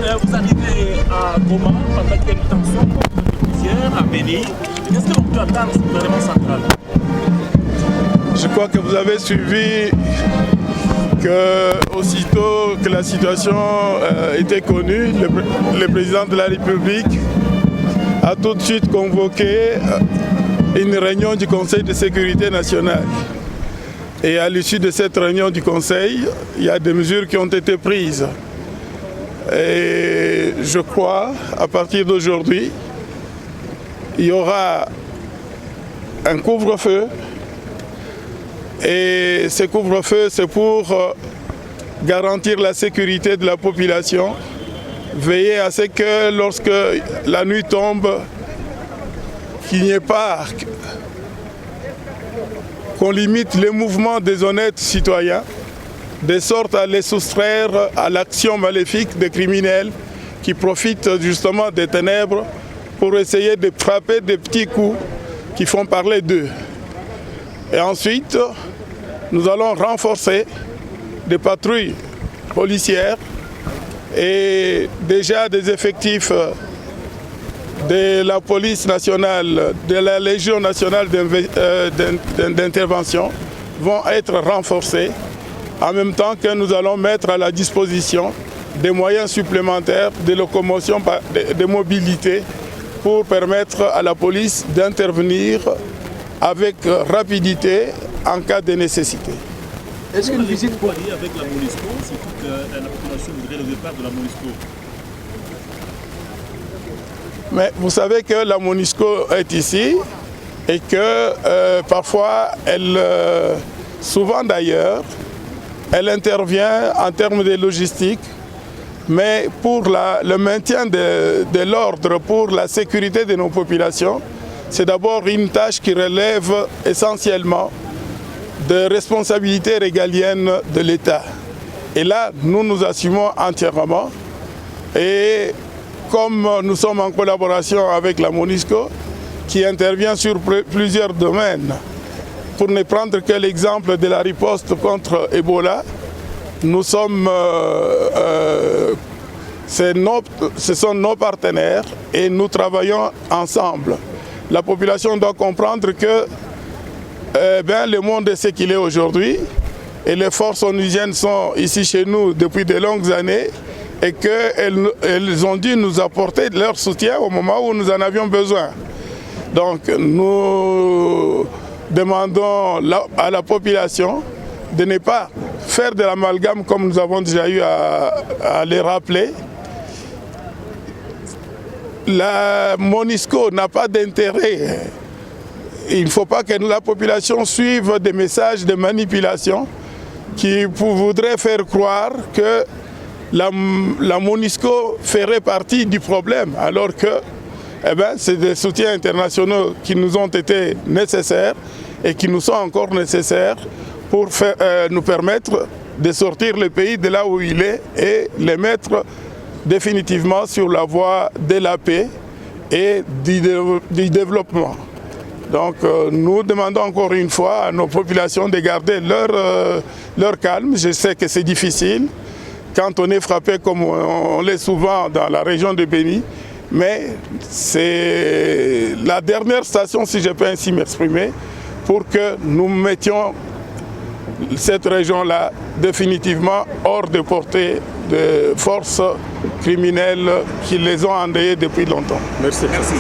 Vous arrivez à Goma pendant qu'il y a une tension policière à Béni. Qu'est-ce que l'on peut attendre du gouvernement central? Je crois que vous avez suivi que aussitôt que la situation était connue, le président de la République a tout de suite convoqué une réunion du Conseil de sécurité nationale. Et à l'issue de cette réunion du Conseil, il y a des mesures qui ont été prises. Et je crois, à partir d'aujourd'hui, il y aura un couvre-feu. Et ce couvre-feu, c'est pour garantir la sécurité de la population, veiller à ce que lorsque la nuit tombe, qu'il n'y ait pas, qu'on limite les mouvements des honnêtes citoyens, de sorte à les soustraire à l'action maléfique des criminels qui profitent justement des ténèbres pour essayer de frapper des petits coups qui font parler d'eux. Et ensuite, nous allons renforcer des patrouilles policières et déjà des effectifs de la police nationale, de la Légion nationale d'intervention vont être renforcés, en même temps que nous allons mettre à la disposition des moyens supplémentaires de locomotion, de mobilité, pour permettre à la police d'intervenir avec rapidité en cas de nécessité. Est-ce qu'une visite pourrait aller avec la MONUSCO, surtout que la population voudrait le départ de la MONUSCO? Mais vous savez que la MONUSCO est ici et que parfois, souvent d'ailleurs, elle intervient en termes de logistique, mais pour le maintien de l'ordre, pour la sécurité de nos populations, c'est d'abord une tâche qui relève essentiellement de responsabilités régaliennes de l'État. Et là, nous nous assumons entièrement. Et comme nous sommes en collaboration avec la MONUSCO, qui intervient sur plusieurs domaines, pour ne prendre que l'exemple de la riposte contre Ebola, nous sommes, ce sont nos partenaires et nous travaillons ensemble. La population doit comprendre que le monde est ce qu'il est aujourd'hui et les forces onusiennes sont ici chez nous depuis de longues années et qu'elles ont dû nous apporter leur soutien au moment où nous en avions besoin. Donc nous demandons à la population de ne pas faire de l'amalgame comme nous avons déjà eu à les rappeler. La MONUSCO n'a pas d'intérêt. Il ne faut pas que la population suive des messages de manipulation qui voudraient faire croire que la MONUSCO ferait partie du problème, alors que c'est des soutiens internationaux qui nous ont été nécessaires et qui nous sont encore nécessaires pour nous permettre de sortir le pays de là où il est et les mettre définitivement sur la voie de la paix et du développement. Donc nous demandons encore une fois à nos populations de garder leur calme. Je sais que c'est difficile quand on est frappé comme on l'est souvent dans la région de Béni, mais c'est la dernière station, si je peux ainsi m'exprimer, pour que nous mettions cette région-là définitivement hors de portée de forces criminelles qui les ont endeuillées depuis longtemps. Merci. Merci.